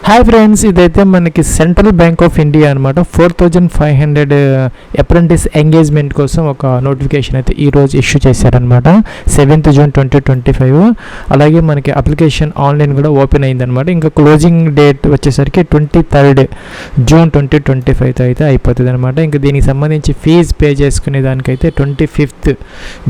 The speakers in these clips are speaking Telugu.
హాయ్ ఫ్రెండ్స్, ఇదైతే మనకి సెంట్రల్ బ్యాంక్ ఆఫ్ ఇండియా అనమాట. 4500 అప్రెంటిస్ ఎంగేజ్మెంట్ కోసం ఒక నోటిఫికేషన్ అయితే ఈరోజు ఇష్యూ చేశారనమాట. 7th June 2025. అలాగే మనకి అప్లికేషన్ ఆన్లైన్ కూడా ఓపెన్ అయిందనమాట. ఇంకా క్లోజింగ్ డేట్ వచ్చేసరికి 23rd June 2025 అయితే అయిపోతుంది అనమాట. ఇంకా దీనికి సంబంధించి ఫీజు పే చేసుకునే దానికైతే 25th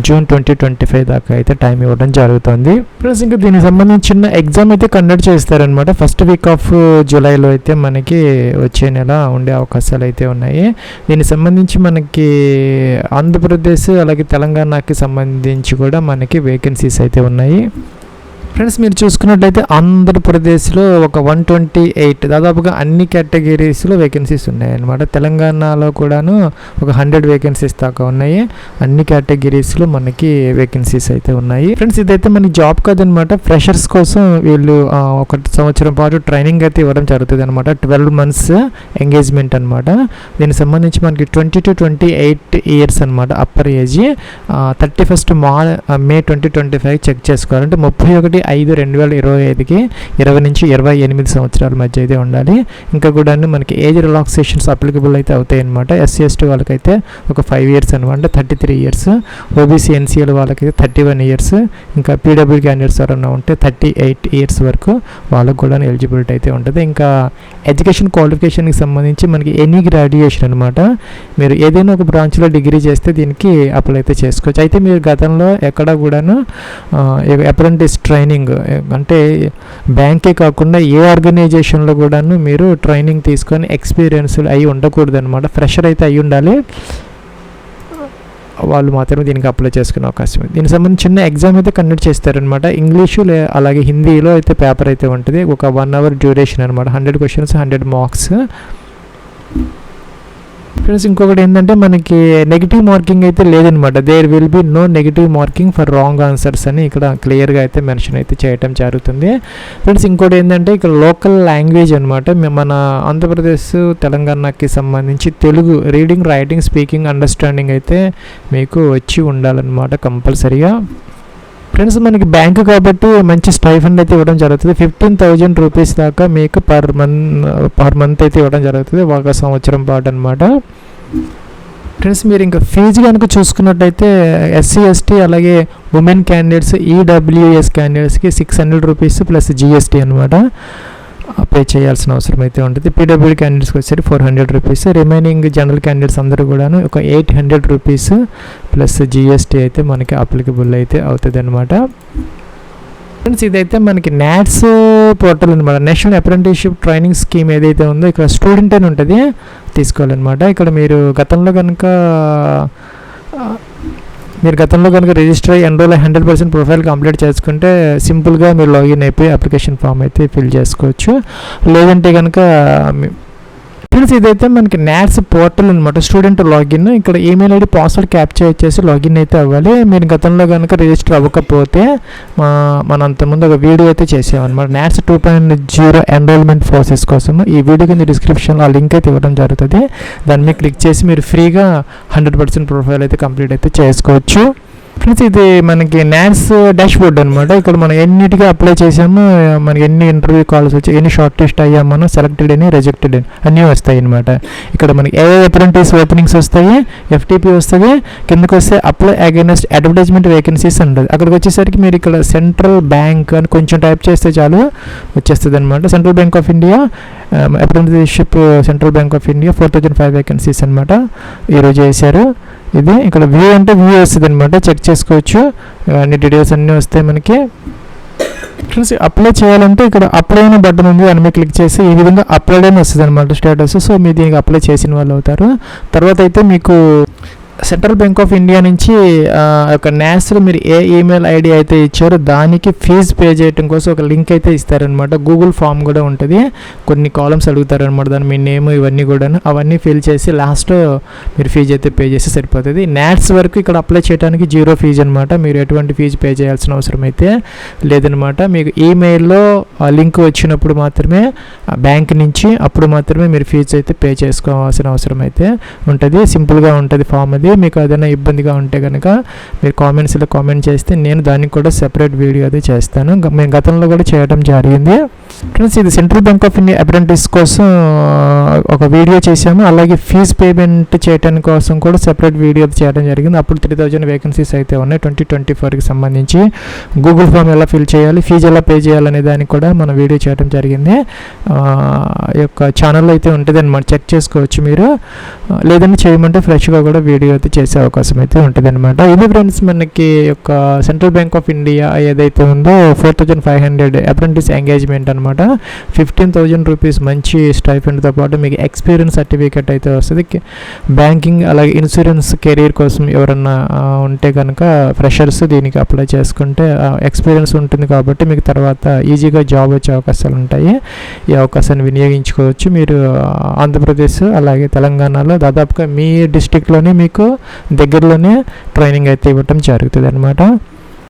June 2025 దాకా అయితే టైం ఇవ్వడం జరుగుతుంది. ప్లస్ ఇంకా దీనికి సంబంధించిన ఎగ్జామ్ అయితే కండక్ట్ చేస్తారనమాట. ఫస్ట్ వీక్ ఆఫ్ జూలైలో అయితే మనకి వచ్చే నెల ఉండే అవకాశాలు అయితే ఉన్నాయి. దీనికి సంబంధించి మనకి ఆంధ్రప్రదేశ్ అలాగే తెలంగాణకి సంబంధించి కూడా మనకి వేకెన్సీస్ అయితే ఉన్నాయి. ఫ్రెండ్స్, మీరు చూసుకున్నట్లయితే ఆంధ్రప్రదేశ్లో ఒక 128 దాదాపుగా అన్ని కేటగిరీస్లో వేకెన్సీస్ ఉన్నాయన్నమాట. తెలంగాణలో కూడాను ఒక 100 వేకెన్సీస్ దాకా ఉన్నాయి. అన్ని కేటగిరీస్లో మనకి వేకెన్సీస్ అయితే ఉన్నాయి. ఫ్రెండ్స్, ఇదైతే మనకి జాబ్ కాదనమాట. ఫ్రెషర్స్ కోసం వీళ్ళు 1 సంవత్సరం పాటు ట్రైనింగ్ అయితే ఇవ్వడం జరుగుతుంది అనమాట. 12 months ఎంగేజ్మెంట్ అనమాట. దీనికి సంబంధించి మనకి 20 to 28 years అనమాట upper age. 31st May 2025 check చేసుకోవాలంటే 31/5/2025కి 20 నుంచి 28 సంవత్సరాల మధ్య అయితే ఉండాలి. ఇంకా కూడా మనకి ఏజ్ రిలాక్సేషన్స్ అప్లికబుల్ అయితే అవుతాయి అనమాట. SC ST వాళ్ళకైతే ఒక 5 years అనమాట, 33 years. OBC NCL వాళ్ళకైతే 31 years. ఇంకా PW క్యాండిడేట్స్ ఎవరైనా ఉంటే 38 years వరకు వాళ్ళకు కూడా ఎలిజిబిలిటీ అయితే ఉంటుంది. ఇంకా ఎడ్యుకేషన్ క్వాలిఫికేషన్కి సంబంధించి మనకి ఎనీ గ్రాడ్యుయేషన్ అనమాట. మీరు ఏదైనా ఒక బ్రాంచ్లో డిగ్రీ చేస్తే దీనికి అప్లై అయితే చేసుకోవచ్చు. అయితే మీరు గతంలో ఎక్కడ కూడాను అప్రెంటిస్ ట్రైనింగ్ అంటే బ్యాంకే కాకుండా ఏ ఆర్గనైజేషన్లో కూడాను మీరు ట్రైనింగ్ తీసుకొని ఎక్స్పీరియన్స్ అయ్యి ఉండకూడదు అనమాట. ఫ్రెషర్ అయితే అయ్యి ఉండాలి. వాళ్ళు మాత్రమే దీనికి అప్లై చేసుకునే అవకాశం ఉంది. దీనికి సంబంధించి చిన్న ఎగ్జామ్ అయితే కండక్ట్ చేస్తారనమాట. ఇంగ్లీషు అలాగే హిందీలో అయితే పేపర్ అయితే ఉంటుంది. ఒక 1 hour డ్యూరేషన్ అనమాట. 100 questions, 100 marks. ఫ్రెండ్స్, ఇంకొకటి ఏంటంటే మనకి నెగిటివ్ మార్కింగ్ అయితే లేదనమాట. There will be no negative marking for wrong answers అని ఇక్కడ క్లియర్గా అయితే మెన్షన్ అయితే చేయడం జరుగుతుంది. ఫ్రెండ్స్, ఇంకోటి ఏంటంటే ఇక్కడ లోకల్ లాంగ్వేజ్ అనమాట. మన ఆంధ్రప్రదేశ్ తెలంగాణకి సంబంధించి Telugu reading, writing, speaking, understanding అయితే మీకు వచ్చి ఉండాలన్నమాట కంపల్సరీగా. ఫ్రెండ్స్, మనకి బ్యాంకు కాబట్టి మంచి స్టైఫండ్ అయితే ఇవ్వడం జరుగుతుంది. 15,000 రూపీస్ దాకా మీకు పర్ మంత్ అయితే ఇవ్వడం జరుగుతుంది, 1 సంవత్సరం పాటు అనమాట. ఫ్రెండ్స్, మీరు ఇంకా ఫీజు కనుక చూసుకున్నట్టయితే SC ST అలాగే ఉమెన్ క్యాండిడేట్స్, EWS క్యాండిడేట్స్కి 600 రూపీస్ ప్లస్ GST అనమాట పే చేయాల్సిన అవసరం అయితే ఉంటుంది. PW క్యాండిడేట్స్కి వచ్చేసి 400 రూపీస్. రిమైనింగ్ జనరల్ క్యాండిడేట్స్ అందరూ కూడాను ఒక 800 రూపీస్ ప్లస్ GST అయితే మనకి అప్లికబుల్ అయితే అవుతుంది అనమాట. ఫ్రెండ్స్, ఇదైతే మనకి NATS పోర్టల్ అనమాట. నేషనల్ అప్రెంటిస్షిప్ ట్రైనింగ్ స్కీమ్ ఏదైతే ఉందో ఇక్కడ స్టూడెంట్ అని ఉంటుంది, తీసుకోవాలన్నమాట. ఇక్కడ మీరు గతంలో కనుక రిజిస్టర్ అయ్యి ఎన్రోల్ 100% ప్రొఫైల్ కంప్లీట్ చేసుకుంటే సింపుల్గా మీరు లాగిన్ అయిపోయి అప్లికేషన్ ఫామ్ అయితే ఫిల్ చేసుకోవచ్చు. లేదంటే కనుక ఫ్రెండ్స్, ఇదైతే మనకి NATS పోర్టల్ అనమాట. Student login. ఇక్కడ ఈమెయిల్ ID పాస్వర్డ్ క్యాప్చర్ చేసి లాగిన్ అయితే అవ్వాలి. మీరు గతంలో కనుక రిజిస్టర్ అవ్వకపోతే మనం అంతకుముందు ఒక వీడియో అయితే చేసామన్నమాట. NATS 2.0 ఎన్రోల్మెంట్ ప్రాసెస్ కోసం ఈ వీడియో కింద డిస్క్రిప్షన్లో ఆ లింక్ అయితే ఇవ్వడం జరుగుతుంది. దాని మీద క్లిక్ చేసి మీరు ఫ్రీగా 100% ప్రొఫైల్ అయితే కంప్లీట్ అయితే చేసుకోవచ్చు. ఫ్రెండ్స్, ఇది మనకి NATS డాష్ బోర్డ్ అనమాట. ఇక్కడ మనం ఎన్నిటిగా అప్లై చేసామో, మనకి ఎన్ని ఇంటర్వ్యూ కాల్స్ వచ్చి, ఎన్ని షార్ట్ లిస్ట్ అయ్యామో, సెలెక్టెడ్ అని, రిజెక్టెడ్ అని అన్నీ వస్తాయి అనమాట. ఇక్కడ మనకి ఏ అప్రెంటిస్ ఓపెనింగ్స్ వస్తాయి, FTP వస్తుంది. కిందకి వస్తే అప్లై అగైనెస్ట్ అడ్వర్టైజ్మెంట్ వేకెన్సీస్ ఉంటుంది. అక్కడికి వచ్చేసరికి మీరు ఇక్కడ సెంట్రల్ బ్యాంక్ అని కొంచెం టైప్ చేస్తే చాలు వచ్చేస్తుంది అనమాట. Central bank of India apprenticeship, central bank of India 4005 vacancies అనమాట ఈరోజు వేశారు. ఇది ఇక్కడ వ్యూ అంటే వ్యూ వస్తుంది అనమాట, చెక్ చేసుకోవచ్చు. అన్ని డీటెయిల్స్ అన్నీ వస్తాయి మనకి. ఫ్రెండ్స్, అప్లై చేయాలంటే ఇక్కడ అప్లై అనే బటన్ ఉంది, దాని మీద క్లిక్ చేసి ఈ విధంగా అప్లైడ్ అని వస్తుంది అనమాట స్టేటస్. సో మీరు దీనికి అప్లై చేసిన వాళ్ళు అవుతారు. తర్వాత అయితే మీకు సెంట్రల్ బ్యాంక్ ఆఫ్ ఇండియా నుంచి ఒక NATSలో మీరు ఏ ఈమెయిల్ ID అయితే ఇచ్చారో దానికి ఫీజు పే చేయడం కోసం ఒక లింక్ అయితే ఇస్తారనమాట. గూగుల్ ఫామ్ కూడా ఉంటుంది. కొన్ని కాలమ్స్ అడుగుతారనమాట. దాని మీ నేమ్ ఇవన్నీ కూడా అవన్నీ ఫిల్ చేసి లాస్ట్లో మీరు ఫీజు అయితే పే చేస్తే సరిపోతుంది. NATS వరకు ఇక్కడ అప్లై చేయడానికి 0 ఫీజు అనమాట. మీరు ఎటువంటి ఫీజు పే చేయాల్సిన అవసరం అయితే లేదనమాట. మీకు ఈమెయిల్లో లింక్ వచ్చినప్పుడు మాత్రమే బ్యాంక్ నుంచి అప్పుడు మాత్రమే మీరు ఫీజు అయితే పే చేసుకోవాల్సిన అవసరం అయితే ఉంటుంది. సింపుల్గా ఉంటుంది ఫామ్ అది. చేయండి. మీకు ఏదైనా ఇబ్బందిగా ఉంటే కనుక మీరు కామెంట్స్లో కామెంట్ చేస్తే నేను దానికి కూడా సెపరేట్ వీడియో అది చేస్తాను. మేము గతంలో కూడా చేయడం జరిగింది ఫ్రెండ్స్. ఇది central bank of India apprentice కోసం ఒక వీడియో చేశాము. అలాగే ఫీజు పేమెంట్ చేయడానికి కోసం కూడా సెపరేట్ వీడియో చేయడం జరిగింది. అప్పుడు 3000 వేకెన్సీస్ అయితే ఉన్నాయి 2024కి సంబంధించి. గూగుల్ ఫామ్ ఎలా ఫిల్ చేయాలి, ఫీజు ఎలా పే చేయాలనే దానికి కూడా మనం వీడియో చేయడం జరిగింది. ఈ యొక్క ఛానల్లో అయితే ఉంటుంది అనమాట, చెక్ చేసుకోవచ్చు మీరు. లేదంటే చేయమంటే ఫ్రెష్గా కూడా వీడియో అయితే చేసే అవకాశం అయితే ఉంటుంది అనమాట. ఇది ఫ్రెండ్స్ మనకి యొక్క సెంట్రల్ బ్యాంక్ ఆఫ్ ఇండియా ఏదైతే ఉందో 4500 అప్రెంటిస్ ఎంగేజ్మెంట్ అనమాట. 15,000 రూపీస్ మంచి స్టైఫెండ్తో పాటు మీకు ఎక్స్పీరియన్స్ సర్టిఫికేట్ అయితే వస్తుంది. బ్యాంకింగ్ అలాగే ఇన్సూరెన్స్ కెరీర్ కోసం ఎవరన్నా ఉంటే కనుక ఫ్రెషర్స్ దీనికి అప్లై చేసుకుంటే ఎక్స్పీరియన్స్ ఉంటుంది కాబట్టి మీకు తర్వాత ఈజీగా జాబ్ వచ్చే అవకాశాలు ఉంటాయి. ఈ అవకాశాన్ని వినియోగించుకోవచ్చు. మీరు ఆంధ్రప్రదేశ్ అలాగే తెలంగాణలో దాదాపుగా మీ డిస్టిక్లోనే మీకు దగ్గరలోనే ట్రైనింగ్ అయితే ఇవ్వటం జరుగుతుంది అనమాట.